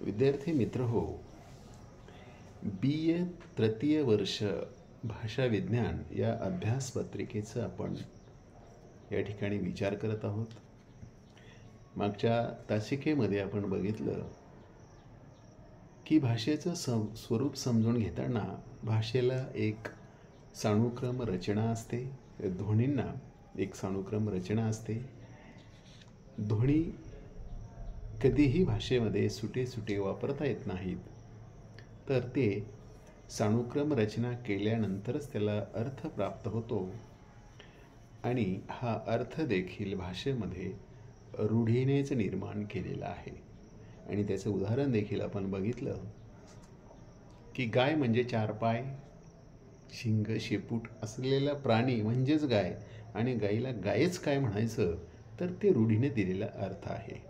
विद्यार्थी मित्र हो, BA तृतीय वर्ष भाषा विज्ञान या अभ्यासपत्रिकेचं आपण या ठिकाणी विचार करत आहोत. मागच्या तासिकेमध्ये आपण बघितलं की भाषेचं स्वरूप समजून घेताना भाषेला एक सानुक्रम रचना असते, ध्वनींना एक सानुक्रम रचना असते. ध्वनी कधीही भाषेमध्ये सुटे वापरता येत नाहीत, तर ते सानुक्रम रचना केल्यानंतरच त्याला अर्थ प्राप्त होतो. आणि हा अर्थ देखील भाषेमध्ये रूढीनेच निर्माण केलेला आहे. आणि त्याचं उदाहरण देखील आपण बघितलं की गाय म्हणजे 4 पाय, शिंग, शेपूट असलेला प्राणी म्हणजेच गाय, आणि गायीला गायच काय म्हणायचं तर ते रूढीने दिलेला अर्थ आहे.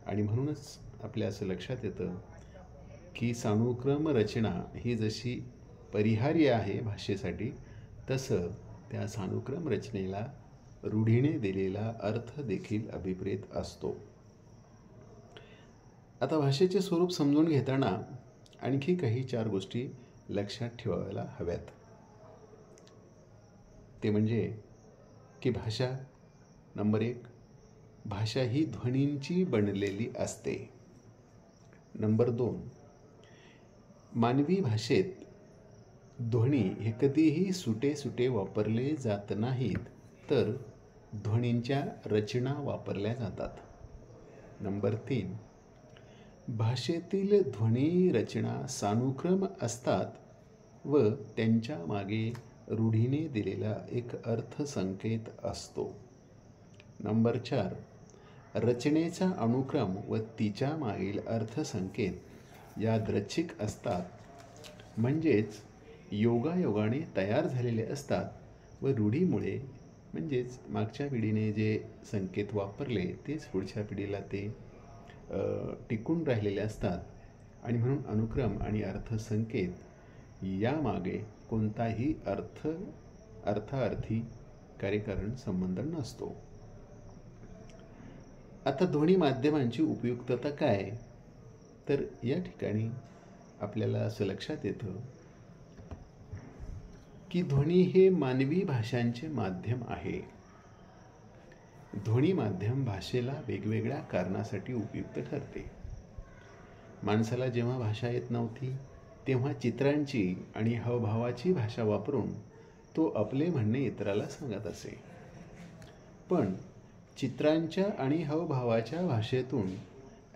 आणि म्हणूनच आपल्या असं लक्षात येतं की सानुक्रम रचना ही जशी परिहार्य आहे भाषेसाठी, तसं त्या सानुक्रम रचनेला रूढीने दिलेला अर्थ देखील अभिप्रेत असतो. आता भाषेचे स्वरूप समजून घेताना आणखी काही 4 गोष्टी लक्षात ठेवायला हव्यात. ते म्हणजे की भाषा, नंबर 1, भाषा ही ध्वनींची बनलेली असते. नंबर 2, मानवी भाषेत ध्वनी हे कधीही सुटे वापरले जात नाहीत, तर ध्वनींच्या रचना वापरल्या जातात. नंबर 3, भाषेतील ध्वनी रचना सानुक्रम असतात व त्यांच्या मागे रूढीने दिलेला एक अर्थसंकेत असतो. नंबर 4, रचनेचा अनुक्रम व तिच्या मागील अर्थसंकेत यादृच्छिक असतात, म्हणजेच योगायोगाने तयार झालेले असतात व रूढीमुळे, म्हणजेच मागच्या पिढीने जे संकेत वापरले तेच पुढच्या पिढीला ते टिकून राहिलेले असतात. आणि म्हणून अनुक्रम आणि अर्थसंकेत यामागे कोणताही अर्थार्थी कार्यकारण संबंध नसतो. आता ध्वनी माध्यमांची उपयुक्तता काय, तर या ठिकाणी आपल्याला असं लक्षात येतं की ध्वनी हे मानवी भाषांचे माध्यम आहे. ध्वनी माध्यम भाषेला वेगवेगळ्या कारणासाठी उपयुक्त ठरते. माणसाला जेव्हा भाषा येत नव्हती तेव्हा चित्रांची आणि हावभावाची भाषा वापरून तो आपले म्हणणे इतराला सांगत असे. पण चित्रांच्या आणि हावभावाच्या भाषेतून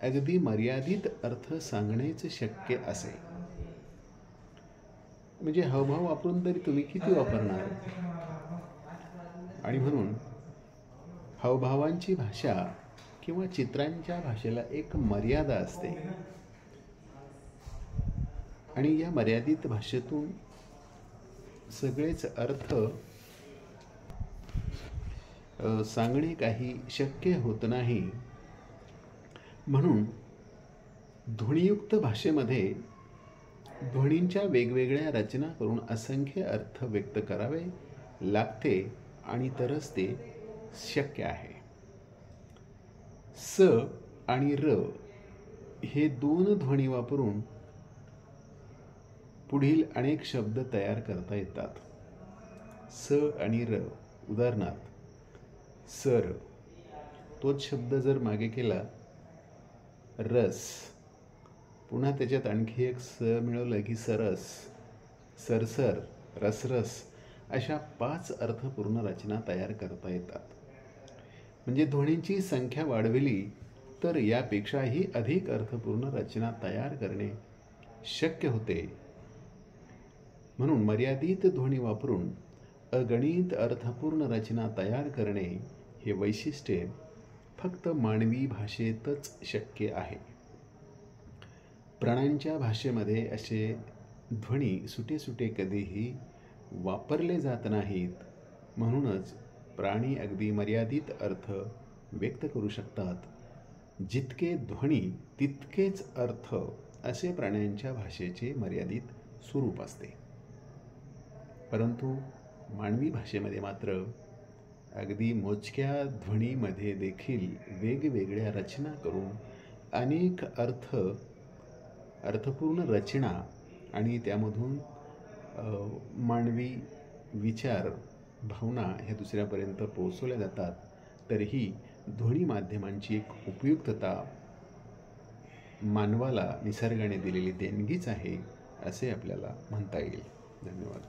अगदी मर्यादित अर्थ सांगणेच शक्य असे. म्हणजे हावभाव वापरून तरी तुम्ही किती वापरणार. आणि म्हणून हावभावांची भाषा किंवा चित्रांच्या भाषेला एक मर्यादा असते. आणि या मर्यादित भाषेतून सगळेच अर्थ सांगणे काही शक्य होत नाही. म्हणून ध्वनियुक्त भाषेमध्ये ध्वनींच्या वेगवेगळ्या रचना करून असंख्य अर्थ व्यक्त करावे लागते, आणि तरच ते शक्य आहे. स आणि र हे 2 ध्वनी वापरून पुढील अनेक शब्द तयार करता येतात. स आणि र, उदाहरणार्थ सर, तोच शब्द जर मागे केला रस, पुन्हा त्याच्यात आणखी एक स मिळवलं की सरस, सरसर, रसरस, अशा 5 अर्थपूर्ण रचना तयार करता येतात. म्हणजे ध्वनींची संख्या वाढविली तर यापेक्षाही अधिक अर्थपूर्ण रचना तयार करणे शक्य होते. म्हणून मर्यादित ध्वनी वापरून अगणित अर्थपूर्ण रचना तयार करणे हे वैशिष्ट्य फक्त मानवी भाषेतच शक्य आहे. प्राण्यांच्या भाषेमध्ये असे ध्वनी सुटे कधीही वापरले जात नाहीत. म्हणूनच प्राणी अगदी मर्यादित अर्थ व्यक्त करू शकतात. जितके ध्वनी तितकेच अर्थ असे प्राण्यांच्या भाषेचे मर्यादित स्वरूप असते. परंतु मानवी भाषेमध्ये मात्र अगदी मोजक्या ध्वनीमध्ये देखील वेगवेगळ्या रचना करून अनेक अर्थ अर्थपूर्ण रचना आणि त्यामधून मानवी विचार भावना ह्या दुसऱ्यापर्यंत पोहोचवल्या जातात, तरीही ध्वनी माध्यमांची एक उपयुक्तता मानवाला निसर्गाने दिलेली देणगीच आहे असे आपल्याला म्हणता येईल. धन्यवाद.